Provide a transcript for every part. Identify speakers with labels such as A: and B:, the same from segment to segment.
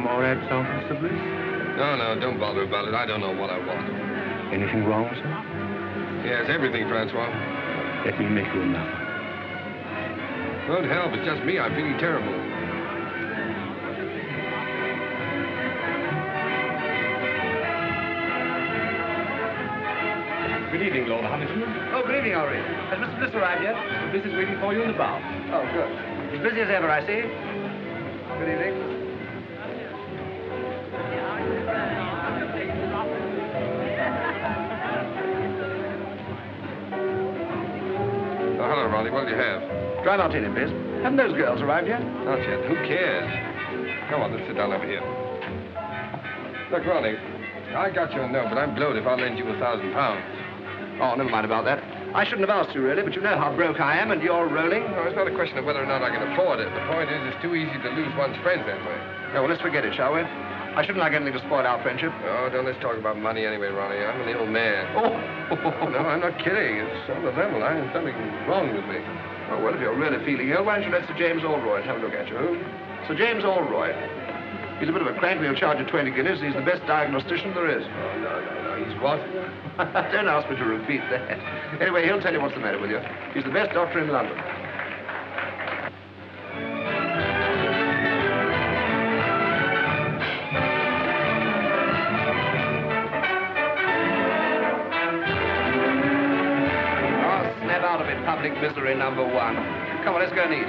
A: Some more absinthe, Mr. Bliss?
B: No, don't bother about it. I don't know what I want.
A: Anything wrong, sir?
B: Yes, everything, Francois.
A: Let me make you another.
B: Won't help. It's just me. I'm feeling terrible.
C: Good evening, Lord Huntington.
D: Oh, good evening, Henri. Has Mr. Bliss arrived yet?
C: The Bliss is waiting for you in the bar.
D: Oh, good. As busy as ever, I see. Good evening.
B: Oh, hello, Ronnie. What'll you have?
D: Dry martini, please. Haven't those girls arrived yet?
B: Not yet. Who cares? Come on, let's sit down over here. Look, Ronnie, I got your note, but I'm blowed if I'll lend you £1,000.
D: Oh, never mind about that. I shouldn't have asked you, really, but you know how broke I am, and you're rolling.
B: No, it's not a question of whether or not I can afford it. The point is, it's too easy to lose one's friends that way.
D: Oh, well, let's forget it, shall we? I shouldn't like anything to spoil our friendship.
B: Oh, don't let's talk about money anyway, Ronnie. I'm an ill man.
D: Oh!
B: No, I'm not kidding. It's on the level. There's something wrong with me.
D: Oh, well, if you're really feeling ill, why don't you let Sir James Allroyd have a look at you? Who? Sir James Allroyd. He's a bit of a crank, and he'll charge you 20 guineas. He's the best diagnostician there is.
B: Oh, no. He's what?
D: Don't ask me to repeat that. Anyway, he'll tell you what's the matter with you. He's the best doctor in London. Oh, snap out of it, public misery number one. Come on, let's go and eat.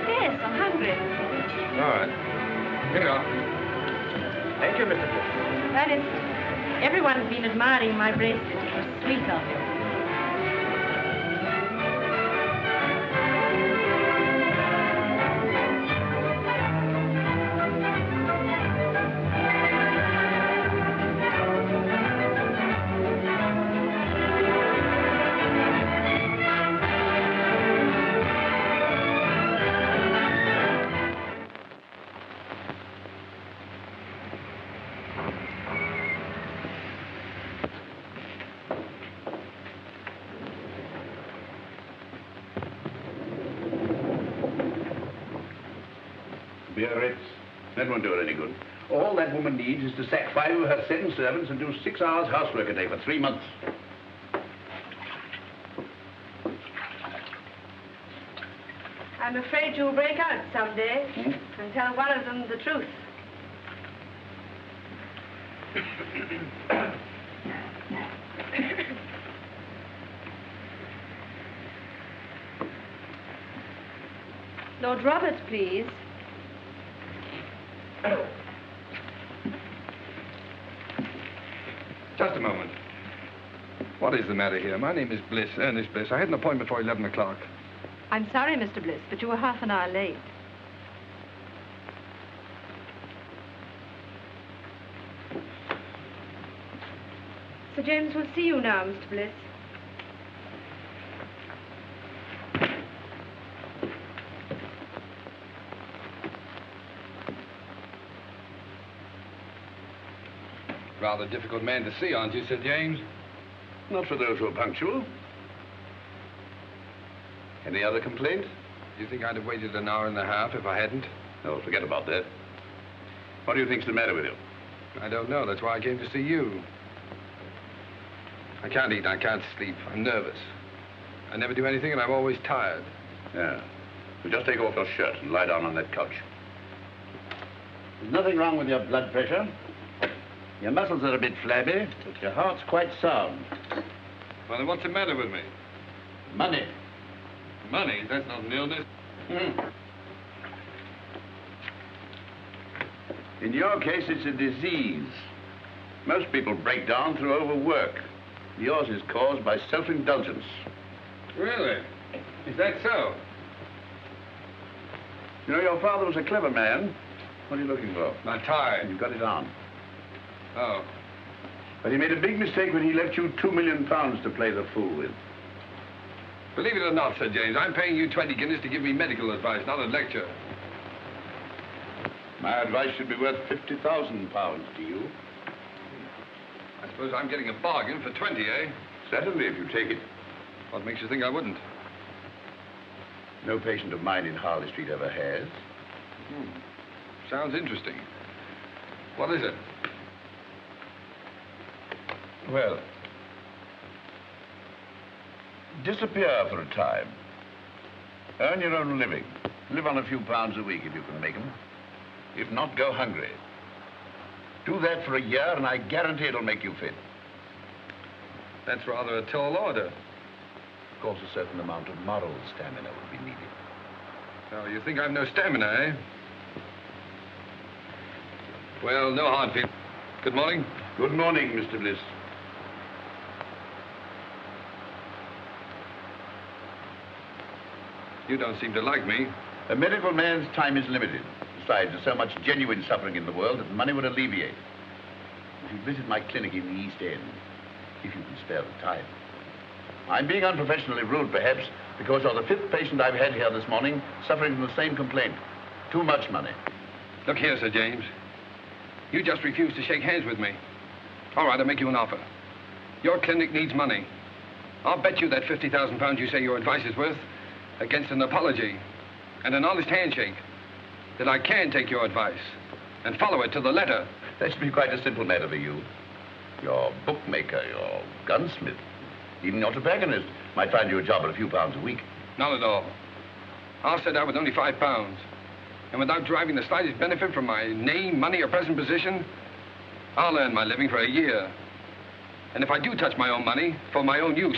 E: Yes, I'm hungry.
B: All right. Here you are.
D: Thank you, Mr. Phillips.
E: Ernest, everyone's been admiring my bracelet. It was sweet of you.
C: Biarritz. That won't do her any good. All that woman needs is to sack 5 of her 7 servants and do 6 hours housework a day for 3 months.
E: I'm afraid you'll break out someday and tell one of them the truth. Lord Roberts, please.
B: Just a moment. What is the matter here? My name is Bliss, Ernest Bliss. I had an appointment for 11 o'clock.
E: I'm sorry, Mr. Bliss, but you were half an hour late. Sir James will see you now, Mr. Bliss.
B: Rather difficult man to see, aren't you, Sir James?
C: Not for those who are punctual. Any other complaint?
B: Do you think I'd have waited an hour and a half if I hadn't?
C: No, forget about that. What do you think's the matter with you?
B: I don't know. That's why I came to see you. I can't eat. I can't sleep. I'm nervous. I never do anything, and I'm always tired.
C: Yeah. Well, just take off your shirt and lie down on that couch. There's nothing wrong with your blood pressure. Your muscles are a bit flabby, but your heart's quite sound.
B: Well, then what's the matter with me?
C: Money.
B: Money? That's not an illness.
C: In your case, it's a disease. Most people break down through overwork. Yours is caused by self-indulgence.
B: Really? Is that so?
C: You know, your father was a clever man. What are you looking for?
B: My tie.
C: You've got it on.
B: Oh.
C: But he made a big mistake when he left you £2 million to play the fool with.
B: Believe it or not, Sir James, I'm paying you 20 guineas to give me medical advice, not a lecture.
C: My advice should be worth £50,000 to you.
B: I suppose I'm getting a bargain for 20, eh?
C: Certainly, if you take it.
B: What makes you think I wouldn't?
C: No patient of mine in Harley Street ever has.
B: Sounds interesting. What is it?
C: Well, disappear for a time. Earn your own living. Live on a few pounds a week if you can make them. If not, go hungry. Do that for a year, and I guarantee it'll make you fit.
B: That's rather a tall order.
C: Of course, a certain amount of moral stamina would be needed.
B: Oh, you think I've no stamina, eh? Well, no hard feeling. Good morning.
C: Good morning, Mr. Bliss.
B: You don't seem to like me.
C: A medical man's time is limited. Besides, there's so much genuine suffering in the world that money would alleviate. If you visit my clinic in the East End, if you can spare the time. I'm being unprofessionally rude, perhaps, because you're the 5th patient I've had here this morning suffering from the same complaint. Too much money.
B: Look here, Sir James. You just refused to shake hands with me. All right, I'll make you an offer. Your clinic needs money. I'll bet you that 50,000 pounds you say your advice is worth against an apology and an honest handshake that I can take your advice and follow it to the letter.
C: That should be quite a simple matter for you. Your bookmaker, your gunsmith, even your tobacconist might find you a job at a few pounds a week.
B: Not at all. I'll set out with only £5. And without deriving the slightest benefit from my name, money, or present position, I'll earn my living for a year. And if I do touch my own money for my own use,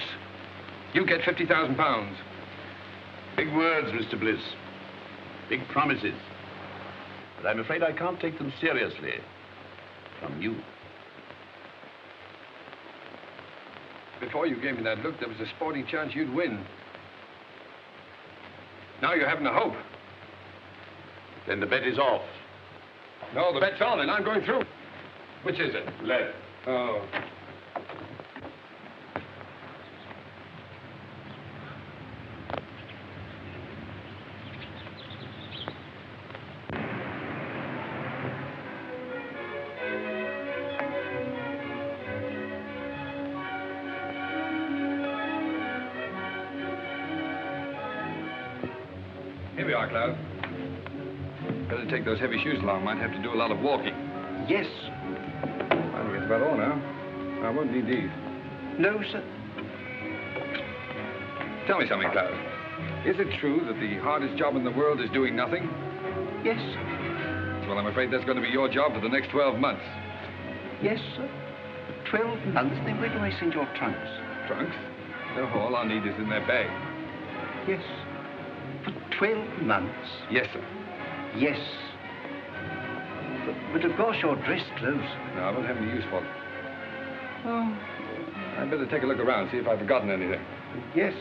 B: you get £50,000.
C: Big words, Mr. Bliss. Big promises. But I'm afraid I can't take them seriously. From you.
B: Before you gave me that look, there was a sporting chance you'd win. Now you're having a hope.
C: Then the bet is off.
B: No, the bet's on, and I'm going through. Which is it?
C: Left.
B: Oh. Here we are, Cloud. Better take those heavy shoes along. Might have to do a lot of walking.
D: Yes.
B: I think that's about all now. I won't need these.
D: No, sir.
B: Tell me something, Cloud. Is it true that the hardest job in the world is doing nothing?
D: Yes, sir.
B: Well, I'm afraid that's going to be your job for the next 12 months.
D: Yes, sir. 12 months. Then where do I send your trunks?
B: Trunks? No, all I need is in their bag.
D: Yes. For 12 months?
B: Yes, sir.
D: Yes. But of course you're dress clothes.
B: No, I won't have any use for them.
D: Oh.
B: I'd better take a look around, see if I've forgotten anything.
D: Yes.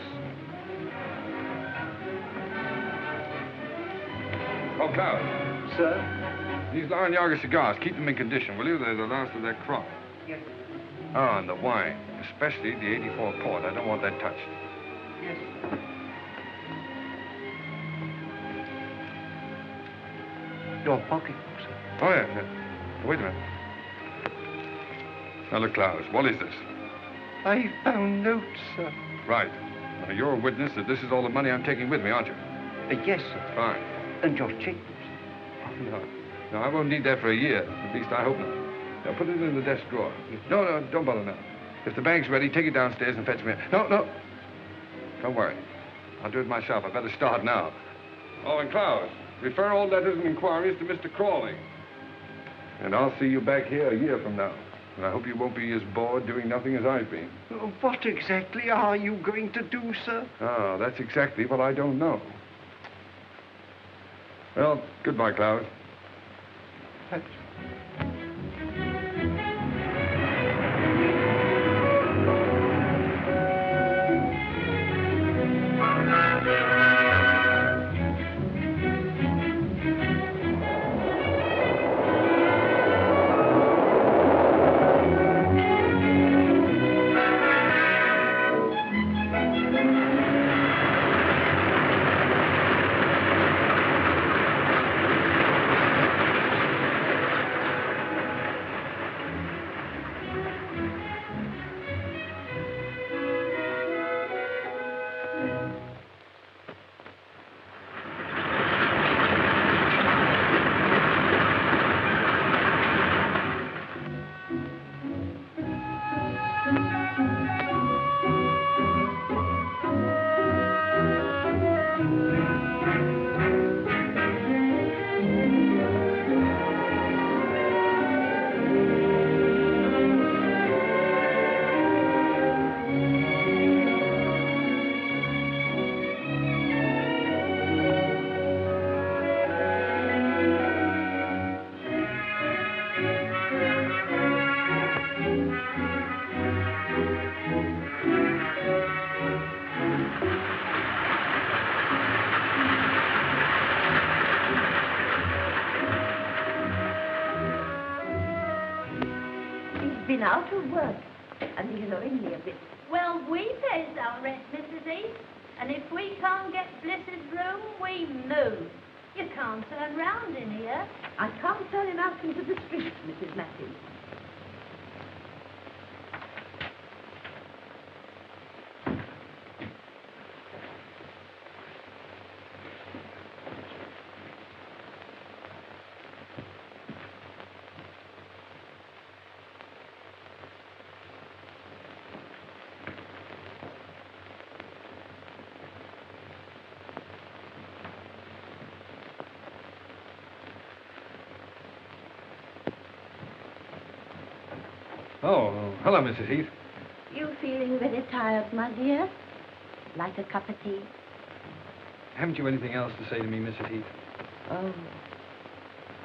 B: Oh, Cloud.
D: Sir?
B: These Laranaga cigars, keep them in condition, will you? They're the last of their crop.
D: Yes.
B: Oh, and the wine, especially the 84 port. I don't want that touched.
D: Yes. Your pocketbook, sir.
B: Oh, yeah. Wait a minute. Now, look, Cloud, what is this?
D: I found notes, sir.
B: Right. Now, you're a witness that this is all the money I'm taking with me, aren't you?
D: Yes, sir.
B: Fine.
D: And your checkbooks.
B: Oh, no. No, I won't need that for a year. At least I hope not. Now, put it in the desk drawer. No, don't bother now. If the bank's ready, take it downstairs and fetch me. No. Don't worry. I'll do it myself. I better start now. Oh, and Cloud, refer all letters and inquiries to Mr. Crawley. And I'll see you back here a year from now. And I hope you won't be as bored doing nothing as I've been.
D: What exactly are you going to do, sir?
B: Oh, that's exactly what I don't know. Well, goodbye, Cloud.
D: Thanks.
F: been out of work, and he's owing me a bit.
G: Well, we pays our rent, Mrs. East. And if we can't get Bliss's room, we move. You can't turn round in here.
F: I can't turn him out into the street, Mrs. Matthews.
B: Oh, hello, Mrs. Heath.
F: You feeling very tired, my dear? Like a cup of tea?
B: Haven't you anything else to say to me, Mrs. Heath?
F: Oh,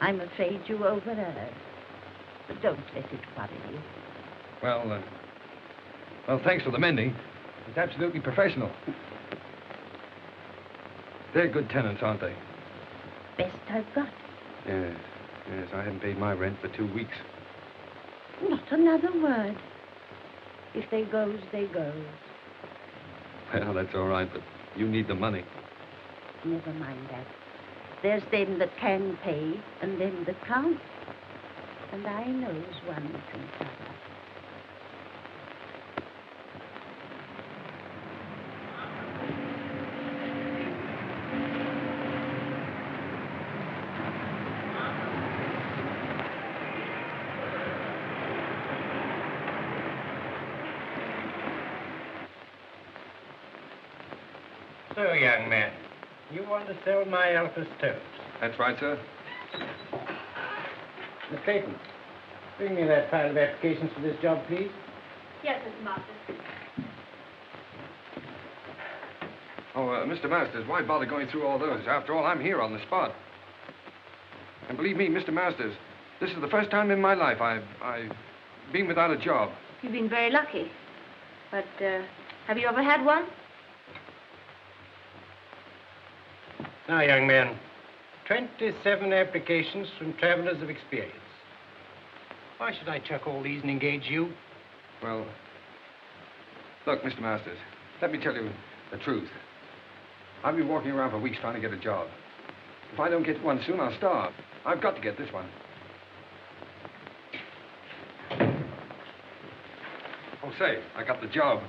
F: I'm afraid you overheard. But don't let it worry you.
B: Well, thanks for the mending. It's absolutely professional. They're good tenants, aren't they?
F: Best I've got.
B: Yes, I haven't paid my rent for 2 weeks.
F: Not another word. If they goes, they goes.
B: Well, that's all right, but you need the money.
F: Never mind that. There's them that can pay, and them that can't. And I knows one can cover.
H: So, young man, you want to sell my Alpha stoves?
B: That's right, sir.
H: Miss Clayton, bring me that pile of applications for this job, please.
E: Yes, Mr. Masters.
B: Oh, Mr. Masters, why bother going through all those? After all, I'm here on the spot. And believe me, Mr. Masters, this is the first time in my life I've been without a job.
E: You've been very lucky. But, have you ever had one?
H: Now, young man, 27 applications from travelers of experience. Why should I chuck all these and engage you?
B: Well, look, Mr. Masters, let me tell you the truth. I've been walking around for weeks trying to get a job. If I don't get one soon, I'll starve. I've got to get this one. Oh, say, I got the job.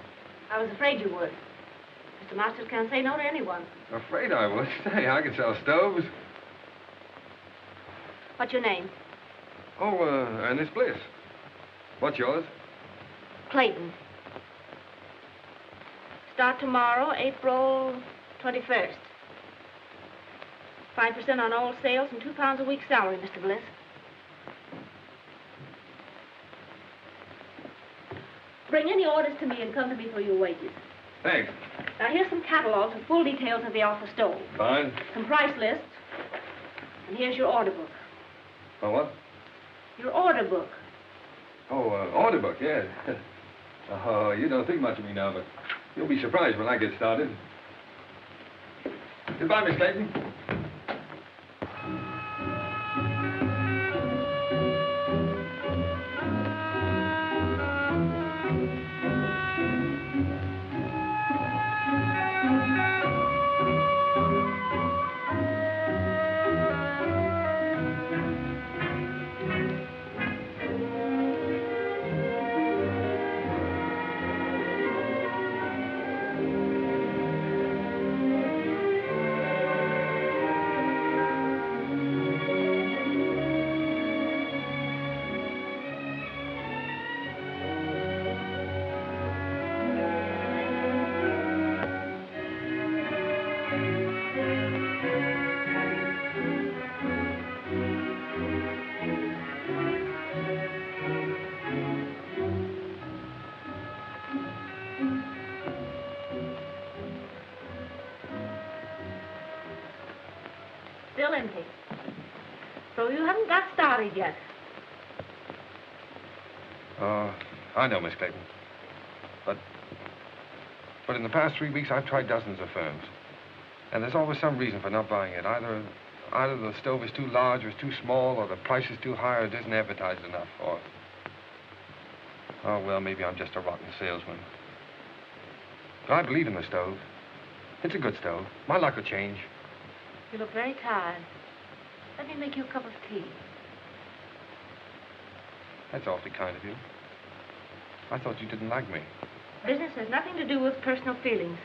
E: I was afraid you would. Mr. Masters can't say no to anyone.
B: Afraid I would. Say, I can sell stoves.
E: What's your name?
B: Oh, Ernest Bliss. What's yours?
E: Clayton. Start tomorrow, April 21st. 5% on all sales and £2 a week salary, Mr. Bliss. Bring any orders to me and come to me for your wages.
B: Thanks.
E: Now, here's some catalogs with full details of the Alpha stove.
B: Fine.
E: Some price lists. And here's your order book.
B: Oh, what?
E: Your order book.
B: Oh, order book, yes. Oh, you don't think much of me now, but you'll be surprised when I get started. Goodbye, Miss Clayton.
E: Still empty. So you haven't got started yet.
B: I know, Miss Clayton. But in the past 3 weeks, I've tried dozens of firms. And there's always some reason for not buying it. Either the stove is too large or it's too small, or the price is too high, or it isn't advertised enough, or... Oh, well, maybe I'm just a rotten salesman. But I believe in the stove. It's a good stove. My luck will change.
E: You look very tired. Let me make you a cup of tea.
B: That's awfully kind of you. I thought you didn't like me.
E: Business has nothing to do with personal feelings.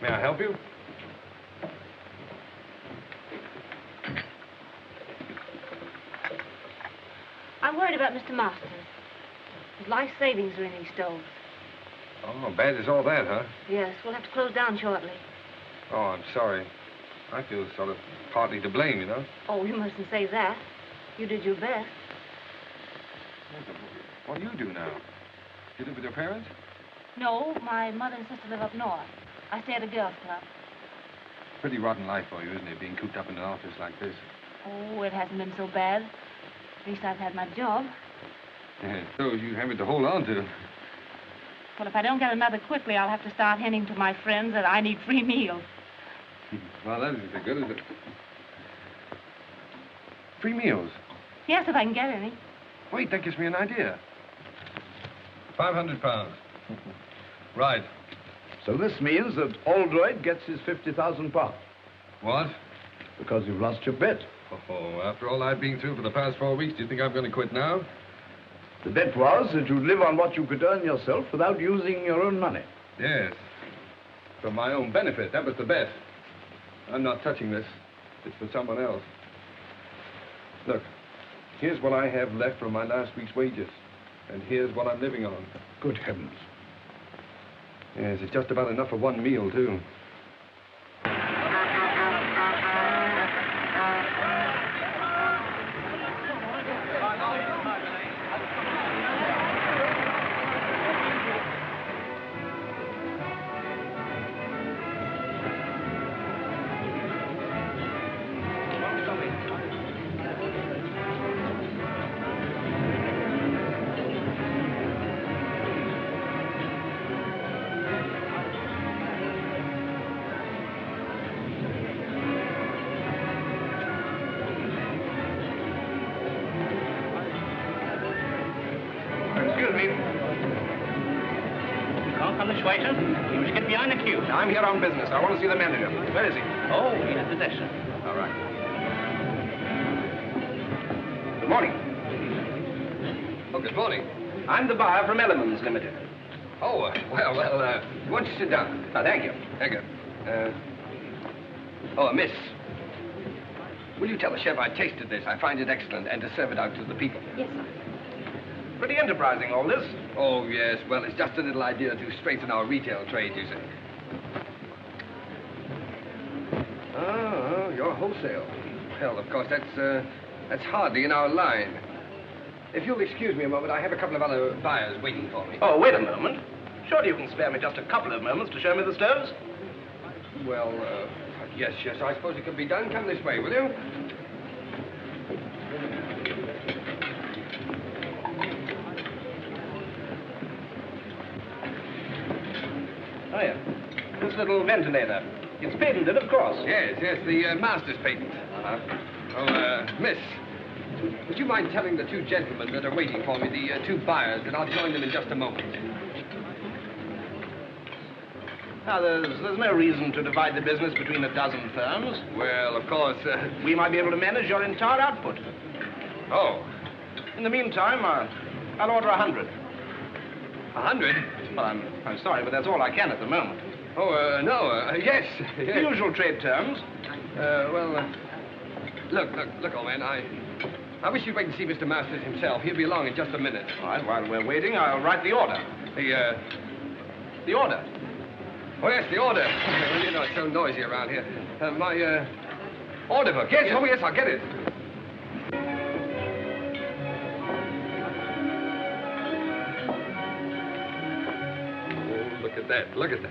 B: May I help you?
E: I'm worried about Mr. Masters. His life savings are in these stoves.
B: Oh, bad as all that, huh?
E: Yes, we'll have to close down shortly.
B: Oh, I'm sorry. I feel sort of partly to blame, you know.
E: Oh, you mustn't say that. You did your best.
B: What do you do now? You live with your parents?
E: No, my mother and sister live up north. I stay at a girls' club.
B: Pretty rotten life for you, isn't it, being cooped up in an office like this?
E: Oh, it hasn't been so bad. At least I've had my job.
B: Yeah, so you have it to hold on to.
E: Well, if I don't get another quickly, I'll have to start hinting to my friends that I need free meals.
B: Well, that isn't so good, is it? Free meals?
E: Yes, if I can get any.
B: Wait, that gives me an idea. 500 pounds. Right.
I: So this means that Oldroyd gets his 50,000 pounds.
B: What?
I: Because you've lost your bet.
B: Oh, after all I've been through for the past 4 weeks, do you think I'm going to quit now?
I: The bet was that you'd live on what you could earn yourself without using your own money.
B: Yes. For my own benefit. That was the bet. I'm not touching this. It's for someone else. Look, here's what I have left from my last week's wages. And here's what I'm living on.
I: Good heavens.
B: Yes, it's just about enough for one meal, too.
D: I'm here on business. I want to see the manager. Where is he?
H: Oh, he's at the desk, sir.
D: All right. Good morning.
B: Oh, good morning.
D: I'm the buyer from Elements Limited.
B: Oh, well, why don't you sit down?
D: Oh, thank you.
B: Thank you. Miss. Will you tell the chef I tasted this? I find it excellent, and to serve it out to the people.
E: Yes, sir.
D: Pretty enterprising, all this.
B: Oh, yes. Well, it's just a little idea to strengthen our retail trade, you see. Oh, you're wholesale. Well, of course, that's hardly in our line. If you'll excuse me a moment, I have a couple of other buyers waiting for me.
D: Oh, wait a moment. Surely you can spare me just a couple of moments to show me the stoves?
B: Well, yes, I suppose it can be done. Come this way, will you?
D: Oh, yeah. This little ventilator. It's patented, of course.
B: Yes, the master's patent. Miss, would you mind telling the two gentlemen that are waiting for me, the two buyers, that I'll join them in just a moment?
D: Now, there's no reason to divide the business between a dozen firms.
B: Well, of course,
D: we might be able to manage your entire output.
B: Oh.
D: In the meantime, I'll order 100.
B: 100?
D: Well, I'm sorry, but that's all I can at the moment.
B: Oh, no, yes.
D: The usual trade terms.
B: Look, old man, I wish you'd wait and see Mr. Masters himself. He'll be along in just a minute.
D: All right, while we're waiting, I'll write the order. The order?
B: Oh, yes, the order. Well, you know, it's so noisy around here. My order book. Yes, oh, yes, I'll get it. Oh, look at that.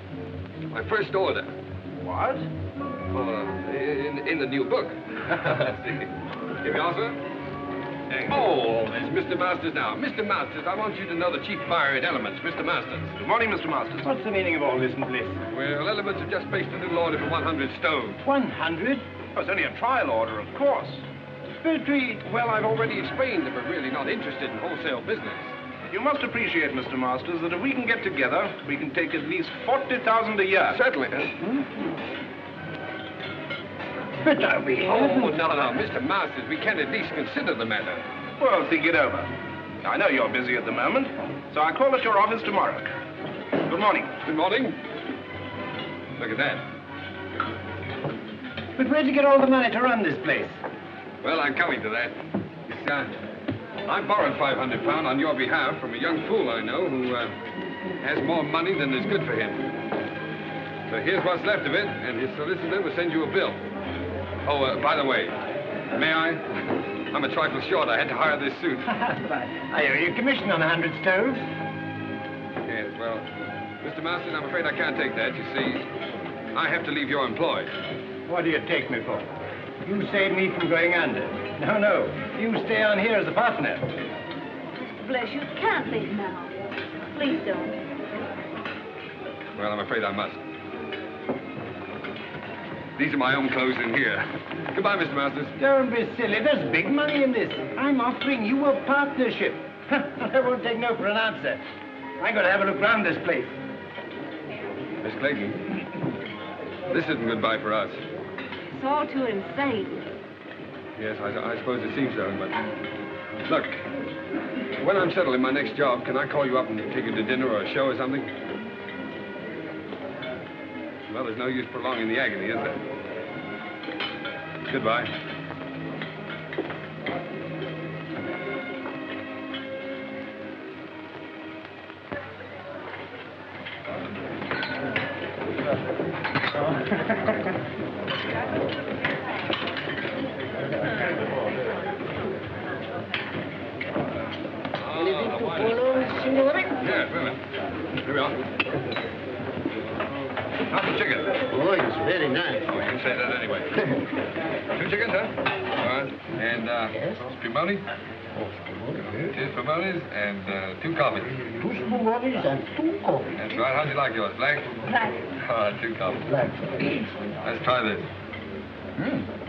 B: My first order.
D: What?
B: Oh, in the new book. Here we are, sir. Oh, it's Mr. Masters now. Mr. Masters, I want you to know the chief buyer at Elements, Mr. Masters.
D: Good morning, Mr. Masters.
H: What's the meaning of all this, Bliss?
B: Well, Elements have just placed a little order for 100 stoves.
H: 100?
D: Oh, it's only a trial order, of course.
H: respiratory...
D: Well, I've already explained that we're really not interested in wholesale business.
J: You must appreciate, Mr. Masters, that if we can get together, we can take at least 40,000 a year.
D: Certainly.
H: But are we...
D: Oh, no, Mr. Masters, we can at least consider the matter.
J: Well, think it over. I know you're busy at the moment, so I'll call at your office tomorrow. Good morning.
D: Good morning. Look at that.
H: But where'd you get all the money to run this place?
D: Well, I'm coming to that. I borrowed £500 on your behalf from a young fool I know who has more money than is good for him. So here's what's left of it, and his solicitor will send you a bill. Oh, by the way, may I? I'm a trifle short. I had to hire this suit.
H: I owe you a commission on 100 stoves.
D: Yes, well, Mr. Masters, I'm afraid I can't take that. You see, I have to leave your employ.
H: What do you take me for? You saved me from going under. No. You stay on here as a partner.
G: Mr. Bless, you can't leave now. Please don't.
D: Well, I'm afraid I must. These are my own clothes in here. Goodbye, Mr. Masters.
H: Don't be silly. There's big money in this. I'm offering you a partnership. I won't take no for an answer. I'm going to have a look round this place.
D: Miss Clayton, this isn't goodbye for us.
E: It's all too insane.
D: Yes, I suppose it seems so, but... Look, when I'm settled in my next job, can I call you up and take you to dinner or a show or something? Well, there's no use prolonging the agony, is there? Goodbye.
F: Anything to follow, signore?
D: Yes, wait a minute. Here we are. How's the chicken?
F: Oh, it's very nice.
D: Oh, you can say that anyway. 2 chickens, huh? All right. And,
F: Yes?
D: spumoni?
F: Oh,
D: 2 spumonis and 2 coffees.
F: 2 spumonis and 2 coffees.
D: That's right. How'd you like yours? Black?
F: Black.
D: All right, 2 coffees.
F: Black.
D: Let's try this.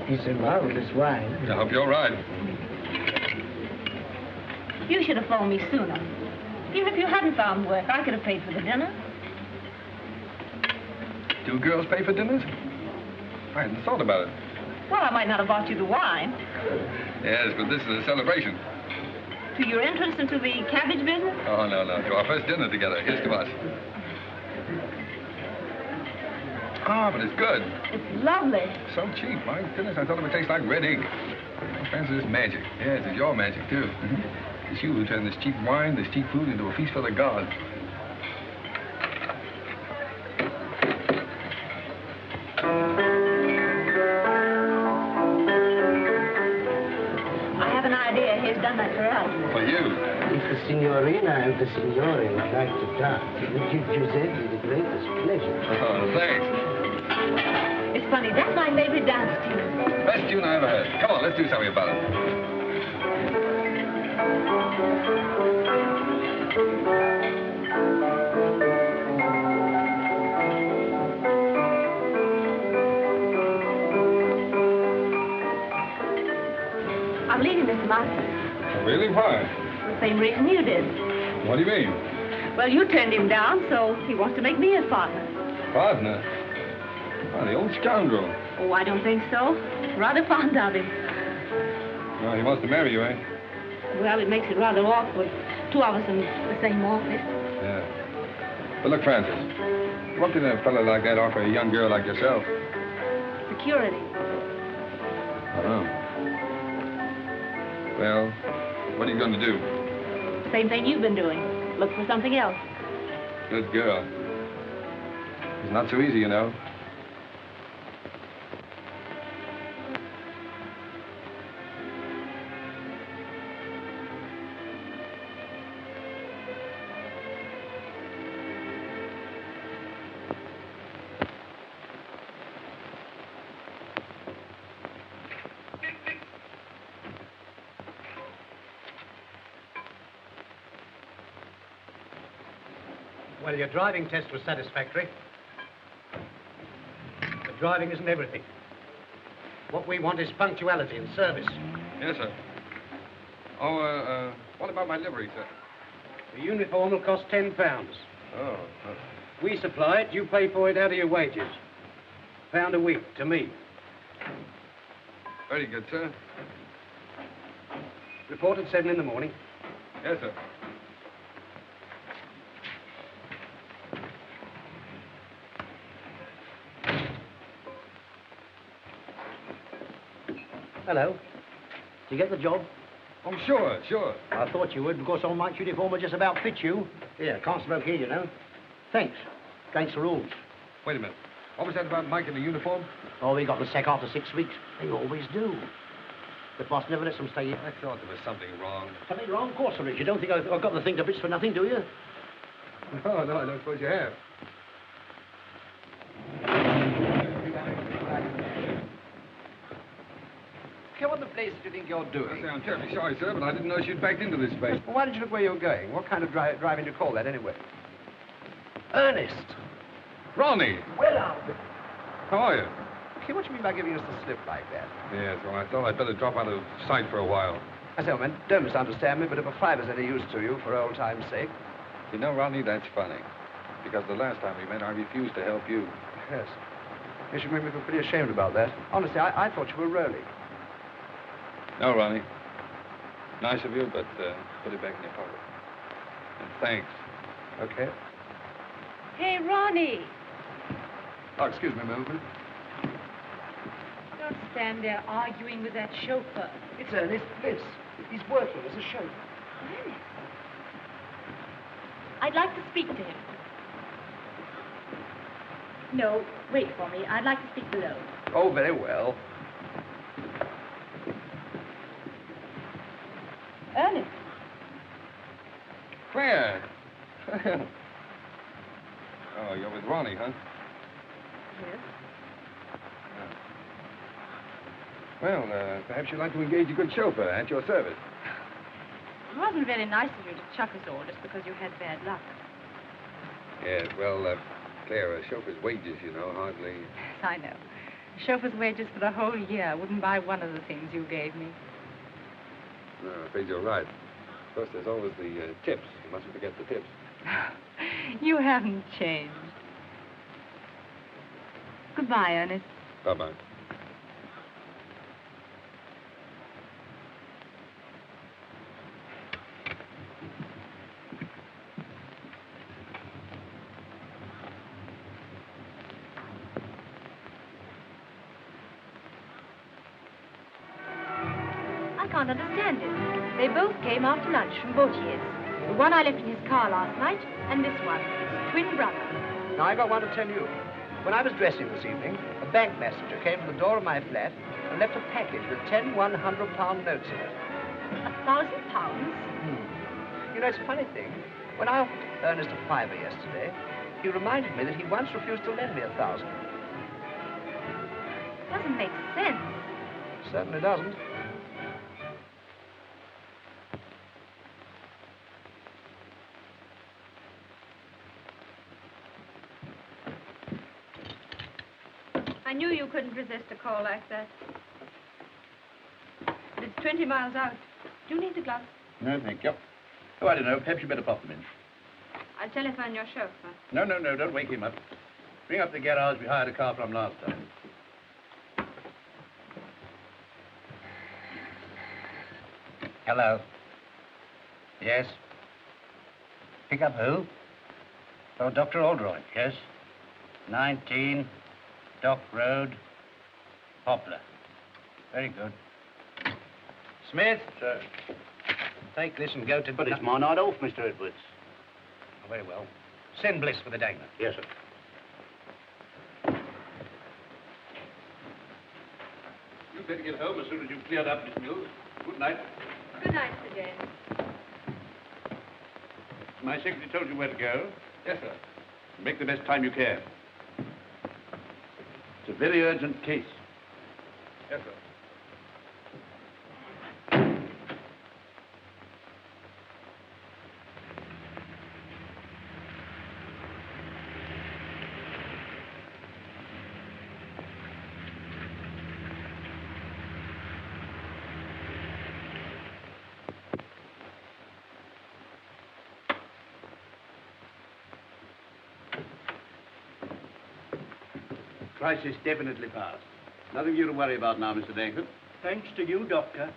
F: It's a marvelous wine.
D: I hope you're right.
G: You should have phoned me sooner. Even if you hadn't found work, I could have paid for the dinner.
D: 2 girls pay for dinners? I hadn't thought about it.
G: Well, I might not have bought you the wine.
D: Yes, but this is a celebration.
G: To your entrance into the cabbage business?
D: Oh, no. To our first dinner together. Here's to us. Ah, but it's good.
G: It's lovely.
D: So cheap. My goodness, I thought it would taste like red ink. Oh, fancy this magic. Yes, it's your magic, too. It's you who turned this cheap wine, this cheap food into a feast for the gods.
G: I have an idea. He's done that for us.
D: For you.
F: If the signorina and the signore would like to dance, it would give Giuseppe the greatest pleasure.
D: Oh, thanks.
G: It's funny. That's my favorite dance tune.
D: Best tune I ever heard. Come on, let's do something about it.
G: I'm leaving Mr. Masters.
D: Really? Why?
G: The same reason you did.
D: What do you mean?
G: Well, you turned him down, so he wants to make me his partner.
D: Partner? Oh, the old scoundrel.
G: Oh, I don't think so. Rather fond of him.
D: Well, he wants to marry you, eh?
G: Well, it makes it rather awkward. 2 of us in the same office.
D: Yeah. But look, Francis, what did a fellow like that offer a young girl like yourself?
G: Security.
D: Oh. Well, what are you going to do?
G: Same thing you've been doing. Look for something else.
D: Good girl. It's not so easy, you know.
H: Well, your driving test was satisfactory. But driving isn't everything. What we want is punctuality and service.
D: Yes, sir. Oh, what about my livery, sir?
H: The uniform will cost £10.
D: Oh,
H: We supply it, you pay for it out of your wages. £1 a week to me.
D: very good, sir.
H: Report at 7 in the morning.
D: Yes, sir.
K: Hello. Did you get the job?
D: Oh, sure, sure.
K: I thought you would, because all Mike's uniform will just about fit you. Here, can't smoke here, you know. Thanks. Against the rules.
D: Wait a minute. What was that about Mike in the uniform?
K: Oh, we got the sack after 6 weeks. They always do. The boss never lets them stay here.
D: I thought there was something wrong.
K: Something wrong? Of course there is. You don't think I've got the thing to bits for nothing, do you?
D: No, no, I don't suppose you have.
B: What the place do you think you're doing?
D: I say, I'm terribly sorry, sir, but I didn't know she'd backed into this space.
B: Well, why did you look where you were going? What kind of driving do you call that, anyway?
K: Ernest.
D: Ronnie!
K: Well, Alfred.
D: How are you?
B: Okay, what do you mean by giving us the slip like that?
D: Yes, well, I thought I'd better drop out of sight for a while.
B: I say, man, don't misunderstand me, but if a fiver's any use to you, for old time's sake.
D: You know, Ronnie, that's funny. Because the last time we met, I refused to help you.
B: Yes. You should make me feel pretty ashamed about that. Honestly, I thought you were rolling.
D: No, Ronnie. Nice of you, but put it back in your pocket. And thanks.
B: Okay.
E: Hey, Ronnie.
B: Oh, excuse me a moment.
E: Don't stand there arguing with that chauffeur.
K: It's Ernest Bliss. He's working as a chauffeur.
E: Ernest. I'd like to speak to him. No, wait for me. I'd like to speak below.
B: Oh, very well.
E: Ernest.
D: Claire! Oh, you're with Ronnie, huh?
E: Yes.
D: Well, perhaps you'd like to engage a good chauffeur at your service.
E: It wasn't very nice of you to chuck us all just because you had bad luck.
D: Yes, well, Claire, a chauffeur's wages, you know, hardly...
E: Yes, I know. A chauffeur's wages for the whole year wouldn't buy one of the things you gave me.
D: No, I'm afraid you're right. Of course, there's always the tips. You mustn't forget the tips.
E: You haven't changed. Goodbye, Ernest.
D: Bye-bye.
G: I can't understand it. They both came after lunch from Bautier's. The one I left in his car last night, and this one, twin brother.
K: Now, I got one to tell you. When I was dressing this evening, a bank messenger came to the door of my flat and left a package with 10 £100 notes in it.
G: £1,000?
K: You know, it's a funny thing. When I offered Ernest a fiver yesterday, he reminded me that he once refused to lend me 1,000.
G: Doesn't make sense.
K: Certainly doesn't.
E: I knew you couldn't resist a call like that. But it's 20 miles out. Do you need the gloves?
C: No, thank you. Oh, I don't know. Perhaps you better pop them in.
E: I'll telephone your chauffeur.
C: No, don't wake him up. Bring up the garage we hired a car from last time.
K: Hello. Yes? Pick up who? Oh, Dr. Aldroyd, yes? 19 Dock Road, Poplar. Very good. Smith.
C: Sir.
K: Take this and go to...
I: But it's my night off, Mr. Edwards.
K: Oh, very well. Send Bliss for the dagger.
I: Yes, sir.
C: You'd better get home as soon as you've cleared up this news. Good night.
E: Good night, Sir James.
C: My secretary told you where to go.
D: Yes, sir.
C: Make the best time you can. It's a very urgent case.
D: Yes, sir.
C: Crisis definitely past. Nothing for you to worry about now, Mr. Dankford.
L: Thanks to you, Doctor.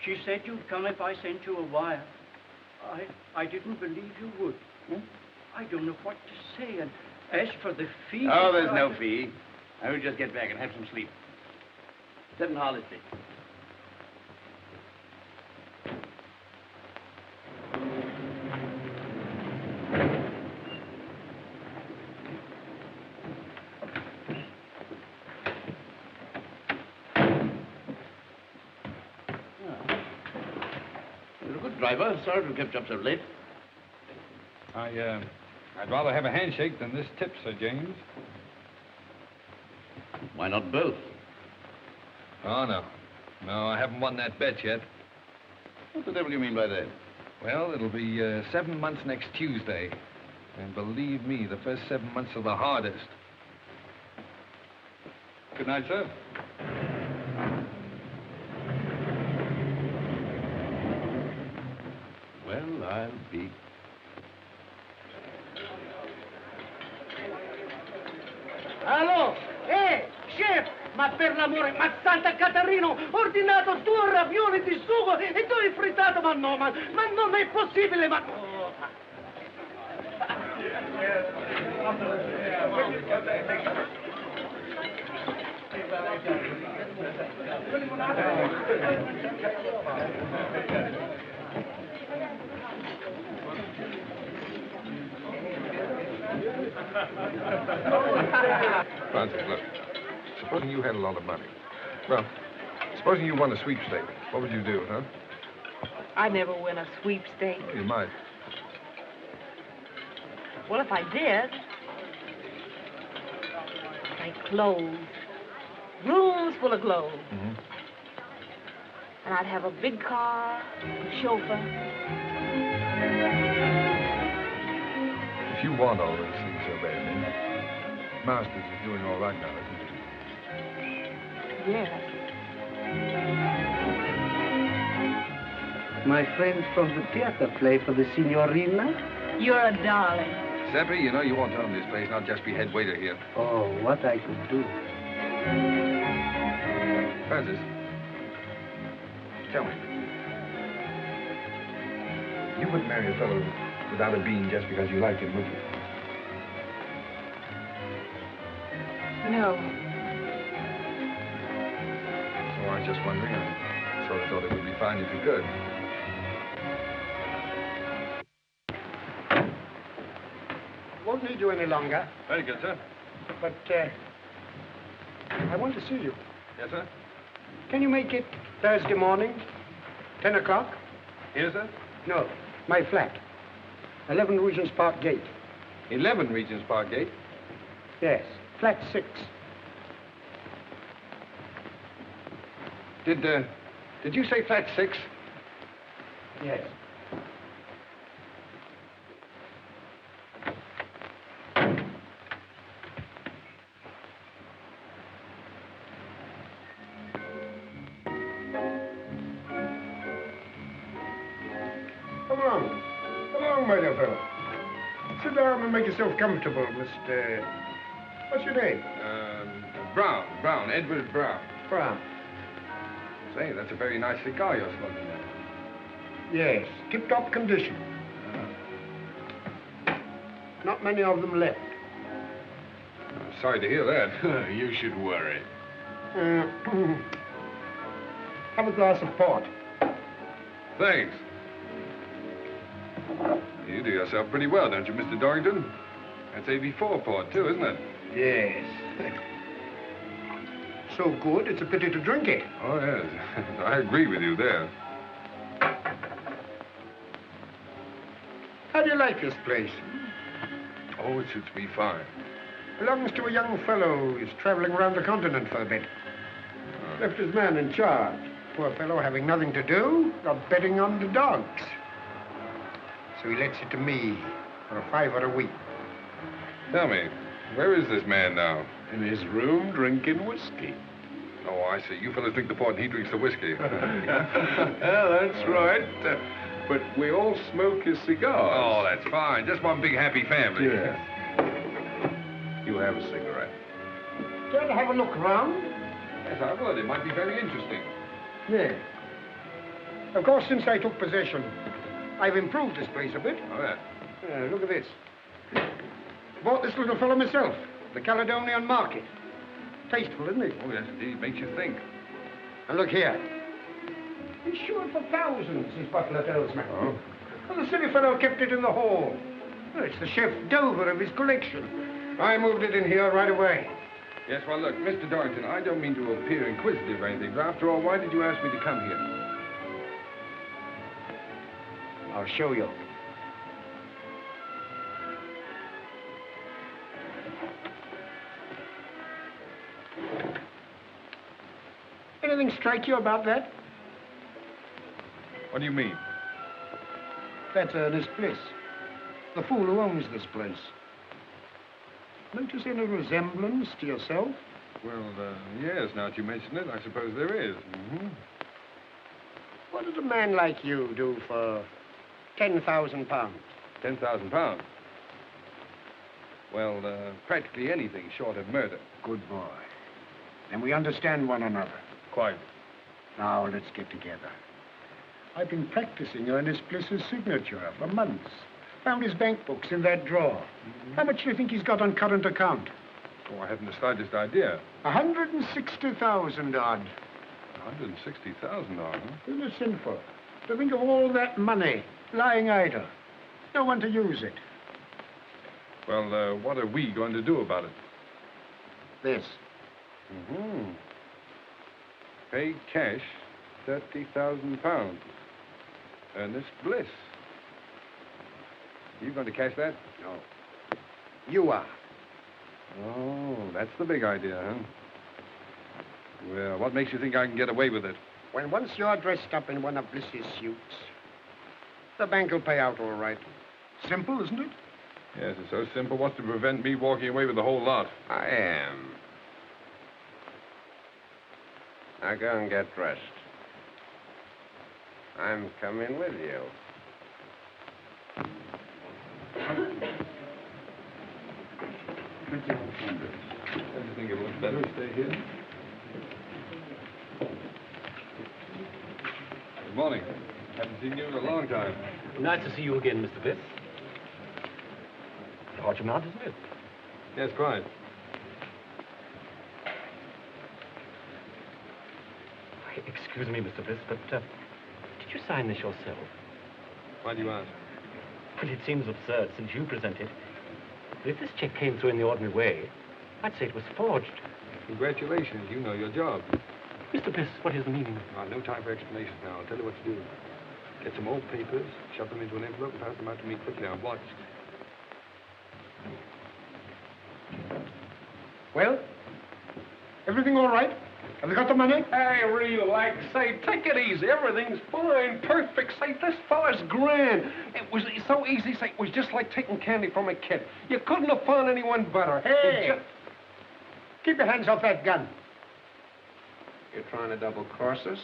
L: She said you'd come if I sent you a wire. I didn't believe you would. I don't know what to say. And as for the fee...
C: Oh, there's no fee. I will just get back and have some sleep. 7 Harley Street. You're a good driver. Sorry to have kept you up so late.
D: I'd rather have a handshake than this tip, Sir James.
C: Why not both?
D: Oh, no. No, I haven't won that bet yet.
C: What the devil do you mean by that?
D: Well, it'll be 7 months next Tuesday. And believe me, the first 7 months are the hardest. Good night, sir.
C: Well, I'll be...
K: Allo? Chef! Ma per l'amore, ma Santa Caterino, ordinato 2 ravioli di sugo e 2 frittato, ma no, ma non è possibile, ma...
D: Francis, look. Supposing you had a lot of money. Well, supposing you won a sweepstake, what would you do, huh?
M: I never win a sweepstake.
D: Oh, you might.
M: Well, if I did, like clothes, rooms full of clothes.
D: Mm-hmm.
M: And I'd have a big car, a chauffeur.
D: If you want all those things so badly, Masters is doing all right now, isn't he?
M: Yes.
L: My friends from the theater play for the Signorina?
M: You're a darling.
D: Seppi, you know you want to own this place, not just be head waiter here.
L: Oh, what I could do.
D: Francis, tell me. You wouldn't marry a fellow without a bean just because you liked him, would you?
M: No.
D: Oh, I was just wondering. I sort of thought it would be fine if you could.
H: Won't need you any longer.
D: Very good, sir.
H: But, I want to see you.
D: Yes, sir?
H: Can you make it Thursday morning, 10 o'clock?
D: Here, sir?
H: No, my flat. 11 Regent's Park Gate.
D: 11 Regent's Park Gate?
H: Yes, flat 6.
D: Did you say flat 6?
H: Yes.
N: Come along, my dear fellow. Sit down and make yourself comfortable, Mr... What's your name?
D: Brown, Edward Brown.
N: Brown.
D: Say, that's a very nice cigar you're smoking there.
N: Yes, tip-top condition. Not many of them left.
D: I'm sorry to hear that.
O: You should worry.
N: Have a glass of port.
D: Thanks. You do yourself pretty well, don't you, Mr. Dorrington? That's AB4 port, too, isn't it?
N: Yes. So good, it's a pity to drink it.
D: Oh, yes. I agree with you there.
N: How do you like this place?
D: Oh, it suits me fine.
N: Belongs to a young fellow who's traveling around the continent for a bit. Left his man in charge. Poor fellow having nothing to do, got betting on the dogs. So he lets it to me for a $5 a week.
D: Tell me, where is this man now?
O: In his room, drinking whiskey.
D: Oh, I see. You fellas drink the port and he drinks the whiskey.
O: That's right. But we all smoke his cigars.
D: Oh, that's fine. Just one big happy family.
O: Yeah. You have a cigarette.
N: Care to have a look round?
B: Yes, I would. It might be very interesting.
N: Yes. Of course, since I took possession, I've improved this place a bit.
B: Oh, yeah.
N: Look at this. Bought this little fellow myself, the Caledonian Market. Tasteful, isn't it?
B: Oh, yes, indeed. Makes you think.
N: And look here. Insured for thousands, his butler tells me.
B: Oh?
N: Well, the silly fellow kept it in the hall. Well, it's the chef d'oeuvre of his collection. I moved it in here right away.
B: Yes, well, look, Mr. Dorrington, I don't mean to appear inquisitive or anything, but after all, why did you ask me to come here?
N: I'll show you. Anything strike you about that?
B: What do you mean?
N: That's Ernest Bliss, the fool who owns this place. Notice any resemblance to yourself?
B: Well, yes, now that you mention it, I suppose there is. Mm-hmm.
N: What does a man like you do for £10,000?
B: £10,000? Well, practically anything short of murder.
N: Good boy. Then we understand one another.
B: Quite.
N: Now, let's get together. I've been practicing Ernest Bliss's signature for months. Found his bank books in that drawer. Mm-hmm. How much do you think he's got on current account?
B: Oh, I haven't the slightest idea.
N: 160,000 odd.
B: 160,000 odd, huh?
N: Isn't it sinful to think of all that money lying idle? No one to use it.
B: Well, what are we going to do about it?
N: This.
B: Mm-hmm. Pay cash £30,000. Ernest Bliss. You going to cash that?
N: No. You are.
B: Oh, that's the big idea, huh? Well, what makes you think I can get away with it?
N: When once you're dressed up in one of Bliss's suits, the bank will pay out all right. Simple, isn't it?
B: Yes, it's so simple. What's to prevent me walking away with the whole lot?
P: I am. Now go and get dressed. I'm coming with you.
B: Don't you think it was better to stay here? Good morning. Haven't seen you in a long time.
Q: Nice to see you again, Mr. Bliss. Hot your mouth, isn't it?
B: Yes, quite.
Q: Excuse me, Mr. Bliss, but did you sign this yourself?
B: Why do you ask?
Q: Well, it seems absurd since you presented. If this check came through in the ordinary way, I'd say it was forged.
B: Congratulations. You know your job.
Q: Mr. Bliss, what is the meaning?
B: No time for explanations now. I'll tell you what to do. Get some old papers, shove them into an envelope, and pass them out to me quickly. I'm watched.
N: Well, everything all right? Have you got the money?
O: Hey, relax. Say, take it easy. Everything's fine, perfect. Say, this fella's grand. It was so easy. Say, it was just like taking candy from a kid. You couldn't have found anyone better.
N: Hey! Keep your hands off that gun.
P: You're trying to double-cross us?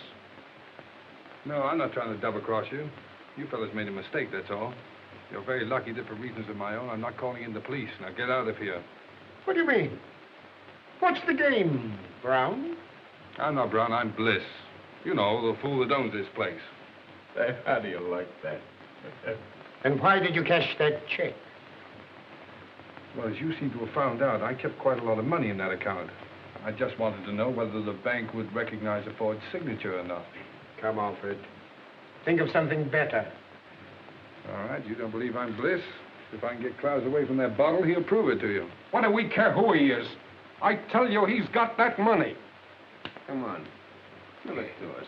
B: No, I'm not trying to double-cross you. You fellas made a mistake, that's all. You're very lucky that for reasons of my own, I'm not calling in the police. Now get out of here.
N: What do you mean? What's the game, Brown?
B: I'm not Brown, I'm Bliss. You know, the fool that owns this place.
P: Say, how do you like that?
N: And why did you cash that check?
B: Well, as you seem to have found out, I kept quite a lot of money in that account. I just wanted to know whether the bank would recognize a forged signature or not.
N: Come, Alfred. Think of something better.
B: All right, you don't believe I'm Bliss? If I can get Klaus away from that bottle, he'll prove it to you.
O: What do we care who he is? I tell you, he's got that money.
P: Come on. Give it to us.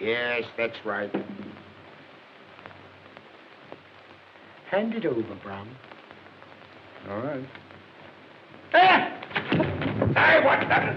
N: Yes, that's right. Hand it over, Brown.
B: All right.
O: Hey, what's that?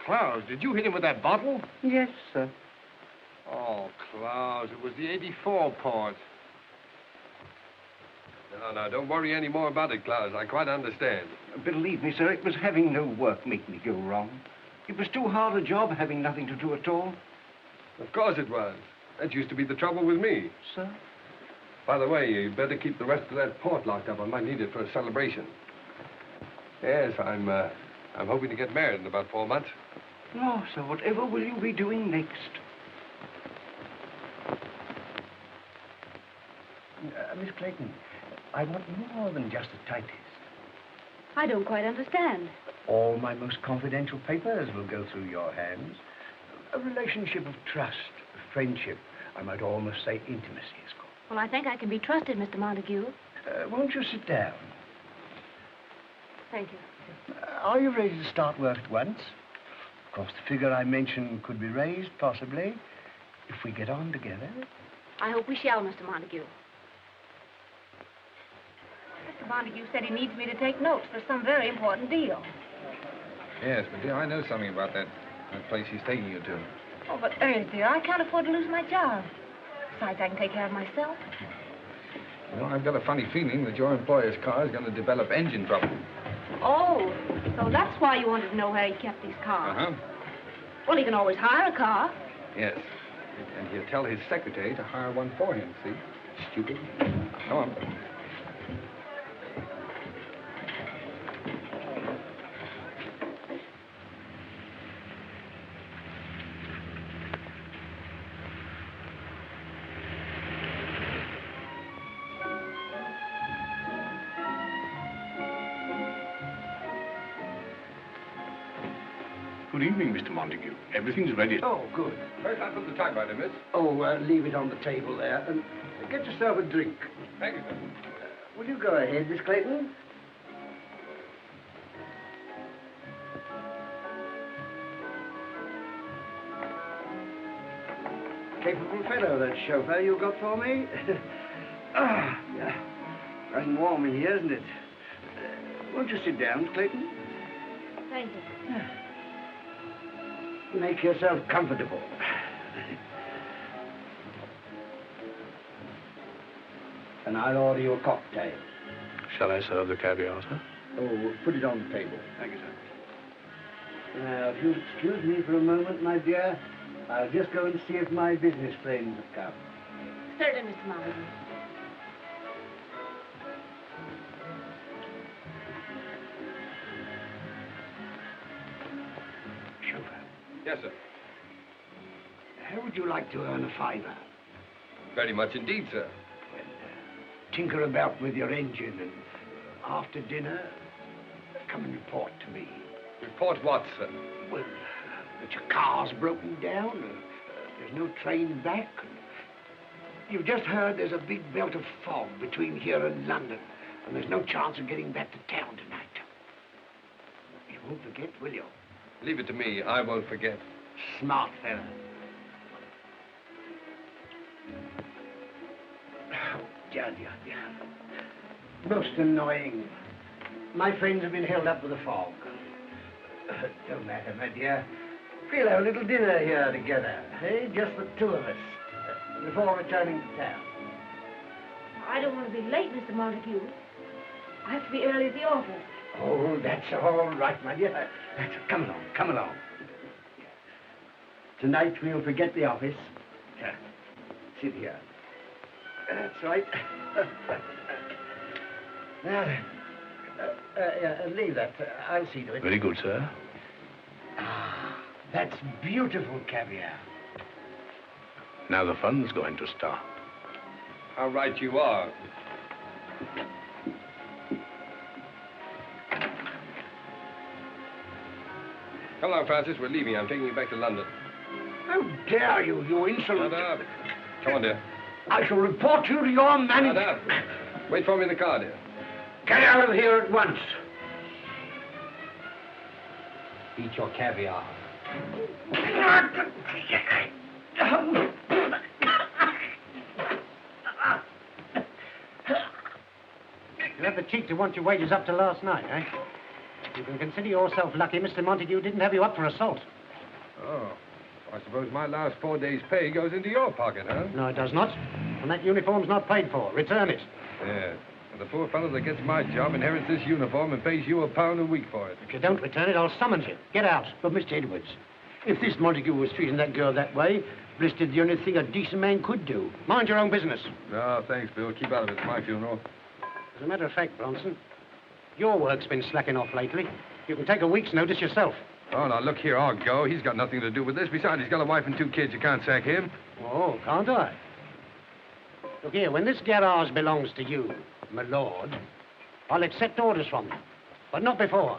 O: Klaus, did you hit him with that bottle?
L: Yes, sir.
O: Oh, Klaus, it was the 84 part.
B: No, don't worry any more about it, Klaus. I quite understand.
L: Believe me, sir, it was having no work make me go wrong. It was too hard a job having nothing to do at all.
B: Of course it was. That used to be the trouble with me.
L: Sir?
B: By the way, you better keep the rest of that port locked up. I might need it for a celebration. Yes, I'm hoping to get married in about 4 months.
L: No, sir, whatever will you be doing next? Miss Clayton, I want more than just a typist.
M: I don't quite understand.
L: All my most confidential papers will go through your hands. A relationship of trust, of friendship, I might almost say intimacy is called.
M: Well, I think I can be trusted, Mr. Montague.
L: Won't you sit down?
M: Thank you.
L: Are you ready to start work at once? Of course, the figure I mentioned could be raised, possibly, if we get on together.
M: I hope we shall, Mr. Montague. Mr. Montague said he needs me to take notes for some very important deal.
D: Yes, but dear, I know something about that place he's taking you to.
M: Oh, but Ernest, dear, I can't afford to lose my job. Besides, I can take care of myself.
D: You know, I've got a funny feeling that your employer's car is going to develop engine trouble.
M: Oh, so that's why you wanted to know where he kept these cars.
D: Uh-huh.
M: Well, he can always hire a car.
D: Yes. And he'll tell his secretary to hire one for him, see? Stupid. Come on.
I: Good evening, Mr. Montague. Everything's ready.
L: Oh, good.
B: Where's that from the typewriter, miss?
L: Oh, leave it on the table there. And get yourself a drink.
B: Thank you, sir.
L: Will you go ahead, Miss Clayton? Capable fellow, that chauffeur you got for me. Yeah. Nice and warm in here, isn't it? Won't you sit down, Miss Clayton?
M: Thank you.
L: Make yourself comfortable. And I'll order you a cocktail.
A: Shall I serve the caviar, sir?
L: Oh, put it on the table.
A: Thank you, sir.
L: Now, if you'll excuse me for a moment, my dear, I'll just go and see if my business friends have come.
M: Certainly, Mr. Montague.
B: Yes, sir.
L: How would you like to earn a fiver?
B: Very much indeed, sir.
L: Tinker about with your engine, and after dinner, come and report to me.
B: Report what, sir?
L: Well, that your car's broken down, there's no train back. You've just heard there's a big belt of fog between here and London, and there's no chance of getting back to town tonight. You won't forget, will you?
B: Leave it to me. I won't forget.
L: Smart fella. Oh, dear. Most annoying. My friends have been held up with the fog. Don't matter, my dear. We'll have a little dinner here together, eh? Just the two of us, before returning to town.
M: I don't want to be late, Mr. Montague. I have to be early at the office.
L: Oh, that's all right, my dear. Come along. Tonight we'll forget the office. Sit here. That's right. Now, leave that. I'll see to it.
A: Very good, sir.
L: Ah, that's beautiful caviar.
A: Now the fun's going to start.
B: How right you are. Come on, Francis. We're leaving. I'm taking you back to London.
L: How dare you, you insolent...
B: Shut up. Come on, dear.
L: I shall report you to your manager.
B: Shut up. Wait for me in the car, dear.
L: Get out of here at once. Eat your caviar.
H: You have the cheek to want your wages up to last night, eh? You can consider yourself lucky Mr. Montague didn't have you up for assault.
B: Oh. I suppose my last 4 days' pay goes into your pocket, huh?
K: No, it does not. And that uniform's not paid for. Return it.
B: Yeah. And the poor fellow that gets my job inherits this uniform and pays you £1 a week for it.
K: If you don't return it, I'll summons you. Get out.
L: But, Mr. Edwards, if this Montague was treating that girl that way, Bliss did the only thing a decent man could do.
K: Mind your own business.
B: No, thanks, Bill. Keep out of it. It's my funeral.
K: As a matter of fact, Bronson, your work's been slacking off lately. You can take a week's notice yourself.
B: Oh, now, look here. I'll go. He's got nothing to do with this. Besides, he's got a wife and 2 kids. You can't sack him.
K: Oh, can't I? Look here, when this garage belongs to you, my lord, I'll accept orders from you. But not before.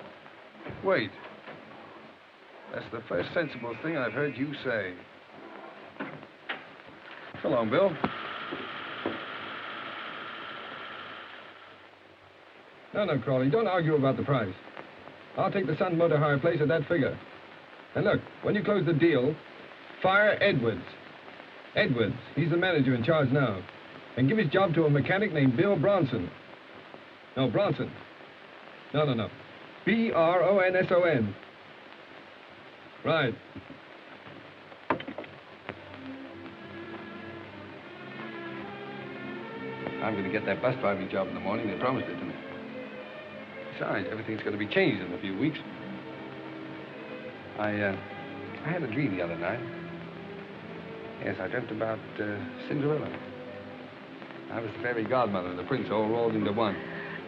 B: Wait. That's the first sensible thing I've heard you say. So long, Bill. No, Crawley, don't argue about the price. I'll take the Sun Motor Hire place at that figure. And look, when you close the deal, fire Edwards. Edwards, he's the manager in charge now. And give his job to a mechanic named Bill Bronson. No, Bronson. No. B-R-O-N-S-O-N. Right. I'm going to get that bus driving job in the morning. They promised it to me. Besides, everything's going to be changed in a few weeks. I had a dream the other night. Yes, I dreamt about Cinderella. I was the fairy godmother and the prince all rolled into one.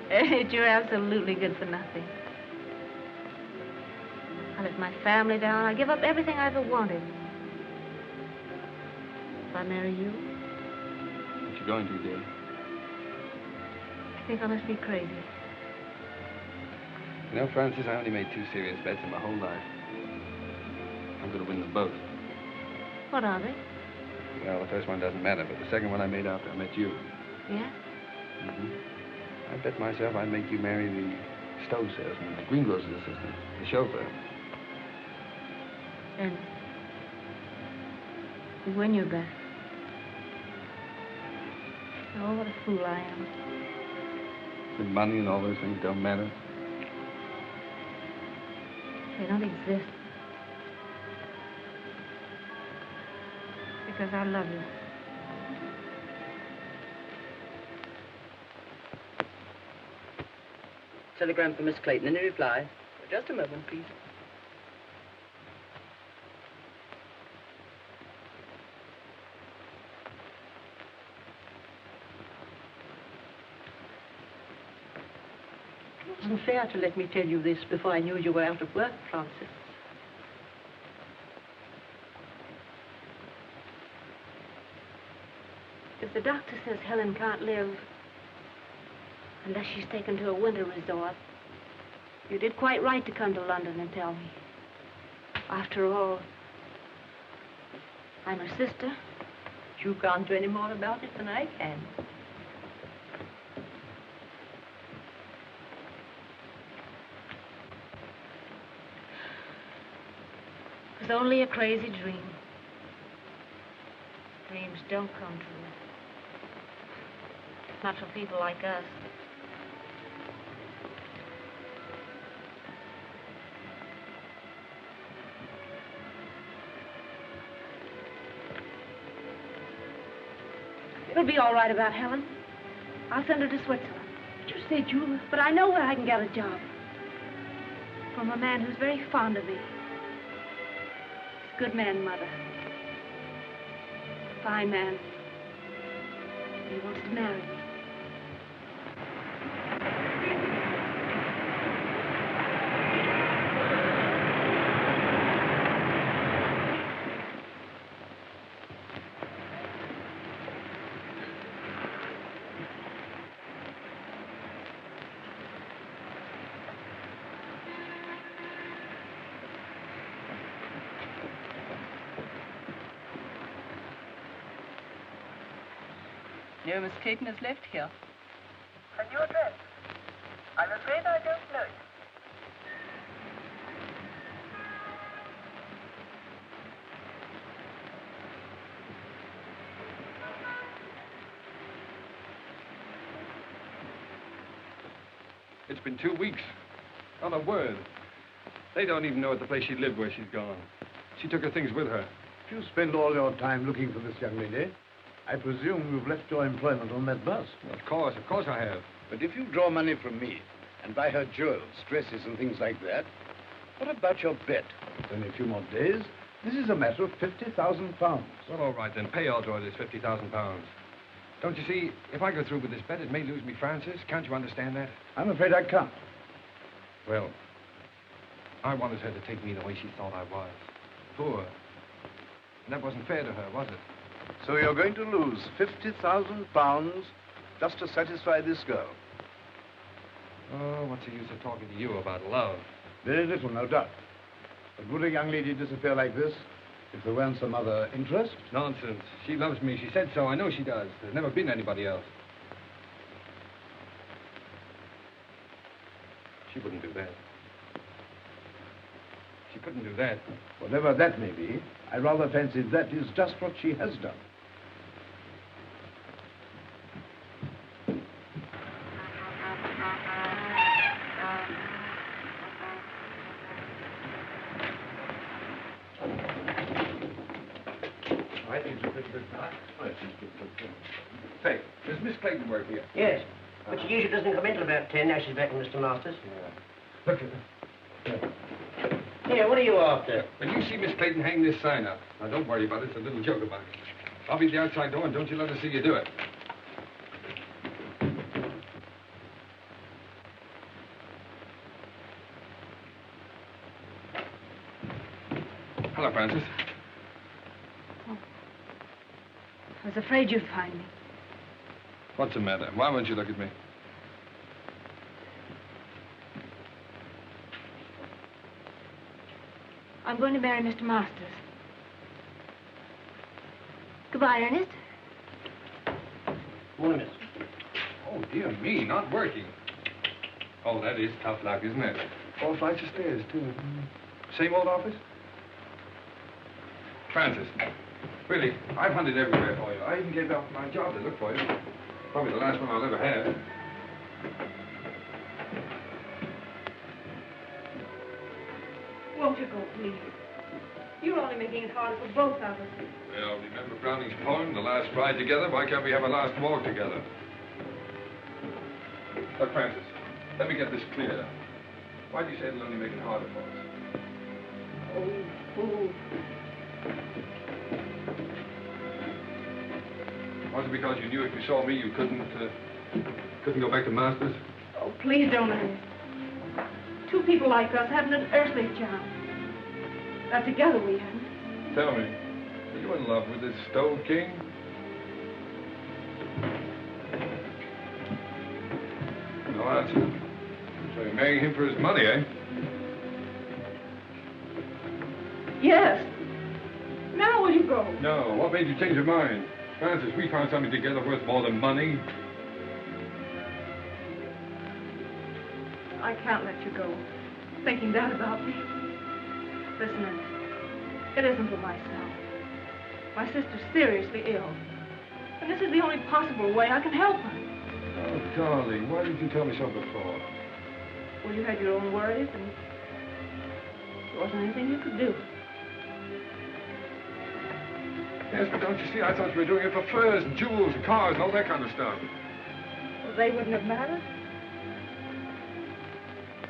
M: You're absolutely good for nothing. I let my family down. I give up everything I ever wanted. If I marry you,
B: What you going to, dear?
M: I think I must be crazy.
B: You know, Francis, I only made 2 serious bets in my whole life. I'm going to win them both.
M: What are they?
B: Well, the first one doesn't matter, but the second one I made after I met you.
M: Yeah?
B: I bet myself I'd make you marry the stove salesman, the greengrocer's assistant, the chauffeur.
M: And you win your bet. Oh, what a fool I am.
B: The money and all those things don't matter.
M: They don't exist. Because I love you.
R: Telegram for Miss Clayton. Any reply? Just a moment, please. It wasn't fair to let me tell you this before I knew you were out of work, Francis.
M: If the doctor says Helen can't live unless she's taken to a winter resort, you did quite right to come to London and tell me. After all, I'm her sister.
R: You can't do any more about it than I can.
M: It was only a crazy dream. Dreams don't come true. Not for people like us. It'll be all right about Helen. I'll send her to Switzerland.
E: You said you were...
M: But I know where I can get a job. From a man who's very fond of me. Good man, Mother. Fine man. He wants to marry me.
R: No, Miss Clayton has left here.
S: A new address? I'm afraid I don't know it.
B: It's been 2 weeks. Not a word. They don't even know at the place she lived where she's gone. She took her things with her.
I: If you spend all your time looking for this young lady, I presume you've left your employment on that bus.
B: Of course I have.
I: But if you draw money from me and buy her jewels, dresses, and things like that, what about your bet? In a few more days, this is a matter of £50,000.
B: Well, all right, then. Pay your daughter this £50,000. Don't you see, if I go through with this bet, it may lose me Francis. Can't you understand that?
I: I'm afraid I can't.
B: Well, I wanted her to take me the way she thought I was. Poor. And that wasn't fair to her, was it?
I: So you're going to lose £50,000 just to satisfy this girl?
B: Oh, what's the use of talking to you about love?
I: Very little, no doubt. But would a young lady disappear like this if there weren't some other interest?
B: Nonsense. She loves me. She said so. I know she does. There's never been anybody else. She wouldn't do that. She couldn't do that.
I: Whatever that may be, I rather fancy that is just what she has done.
B: Say, does Miss Clayton work here?
K: Yes, but she usually doesn't come in till about 10. Now she's back with Mr. Masters.
B: Yeah. Look at her.
K: Here, what are you after?
B: When you see Miss Clayton hang this sign up, now don't worry about it. It's a little joke about it. I'll be at the outside door, and don't you let her see you do it. Hello, Francis.
M: I was afraid you'd find me.
B: What's the matter? Why won't you look at me?
M: I'm going to marry Mr. Masters. Goodbye, Ernest.
K: Morning, miss.
B: Oh, dear me, not working. Oh, that is tough luck, isn't it? 4 flights of stairs, too. Same old office? Francis, really, I've hunted everywhere for you. I even gave up my job to look for you. Probably the last one I'll ever have.
E: Won't you go, please? You're only making it hard for both of us.
B: Well, remember Browning's poem, The Last Ride Together? Why can't we have a last walk together? Look, Francis, let me get this clear. Why do you say it'll only make it harder for us?
E: Oh.
B: Was it because you knew if you saw me, you couldn't go back to Masters?
E: Oh, please don't, Ernest. Two people like us haven't an earthly chance. Not together we haven't.
B: Tell me, are you in love with this Stove King? No answer. So you're marrying him for his money, eh?
E: Yes. Now will you go?
B: No. What made you change your mind? Francis, we found something together worth more than money.
E: I can't let you go, thinking that about me. Listen, Ernest, it isn't for myself. My sister's seriously ill, and this is the only possible way I can help her.
B: Oh, darling, why didn't you tell me so before?
E: Well, you had your own worries, and there wasn't anything you could do.
B: Yes, but don't you see, I thought you were doing it for furs and jewels and cars and all that kind of stuff.
E: Well, they wouldn't have mattered.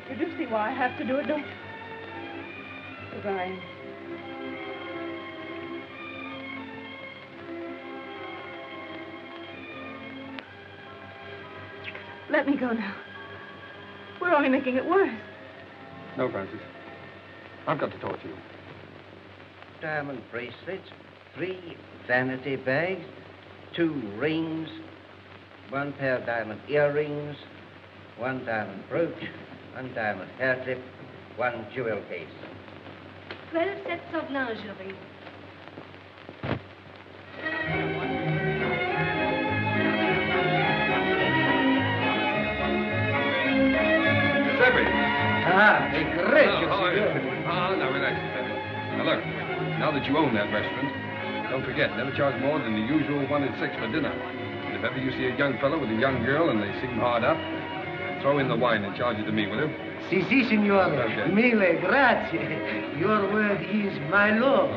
E: You do see why I have to do it, don't you? Goodbye. Let me go now. We're only making it worse.
B: No, Francis. I've got to talk to you.
K: Diamond bracelets, 3 vanity bags, 2 rings, 1 pair of diamond earrings, 1 diamond brooch, 1 diamond hair clip, 1 jewel case.
M: 12 sets of lingerie.
B: Giuseppe!
K: Ah, great.
B: Now relax, Giuseppe. Now look, now that you own that restaurant, don't forget, never charge more than the usual 1 and 6 for dinner. And if ever you see a young fellow with a young girl and they seem hard up, throw in the wine and charge it to me, will you?
L: Si, signore.
D: Okay.
L: Mille grazie. Your word is my law.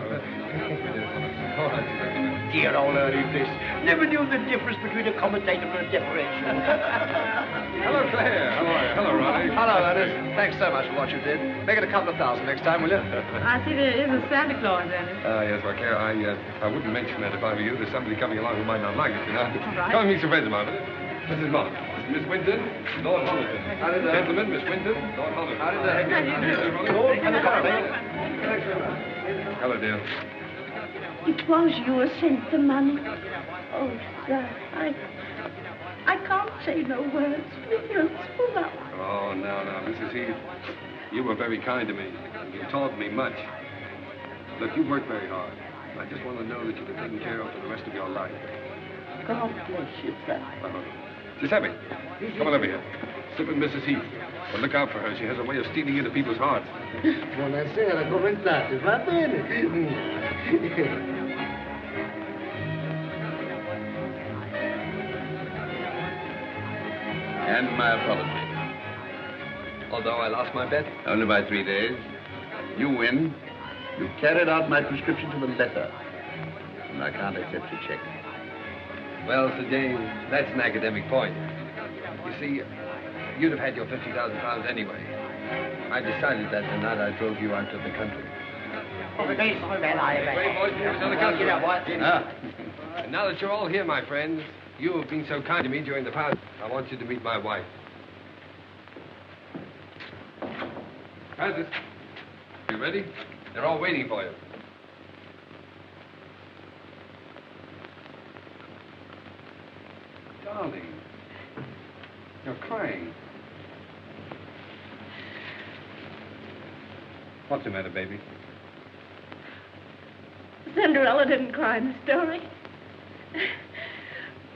D: All right.
L: Dear old early bliss. Never knew the difference between a commentator and a decoration.
D: Hello, Claire. How are you? Hello, Ronnie.
T: Hello, Ernest. Thanks so much for what you did. Make it a couple of thousand next time, will you?
E: I see there is a Santa Claus, Ernest.
D: Yes, well, Claire, I wouldn't mention that if I were you. There's somebody coming along who might not like it, you know.
E: All right.
D: Come and meet some friends of mine. Mrs. Mott, Miss Winton, Lord Holliton.
T: How did that?
D: Gentlemen, Miss Winton, Lord Holliton.
T: How did that?
D: Lord,
T: and the coffee.
D: Hello, dear.
F: It was you who sent the money. Oh, sir, I can't say no words. My throat's full up.
D: Oh, no, Mrs. Heath. You were very kind to me. You taught me much. Look, you worked very hard. I just want to know that you've been taken care of for the rest of your life.
F: God bless you, sir.
D: Giuseppe, come on over here. Sit with Mrs. Heath. But look out for her. She has a way of stealing into people's hearts.
L: Buonasera, come state? Va bene?
C: And my apology.
T: Although I lost my bet?
C: Only by 3 days. You win. You carried out my prescription to the letter. And I can't accept your check.
T: Well, Sir James, that's an academic point. You see, you'd have had your £50,000 anyway. I decided that the night I drove you out to the country.
D: Wait, boys, here's another customer. And now that you're all here, my friends, you have been so kind to me during the past, I want you to meet my wife. Francis, you ready? They're all waiting for you. Darling, you're crying. What's the matter, baby?
E: Cinderella didn't cry in the story.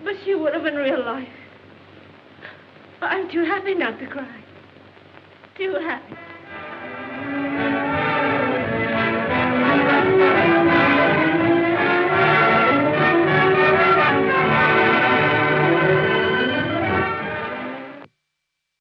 E: But she would have in real life. I'm too happy not to cry. Too happy.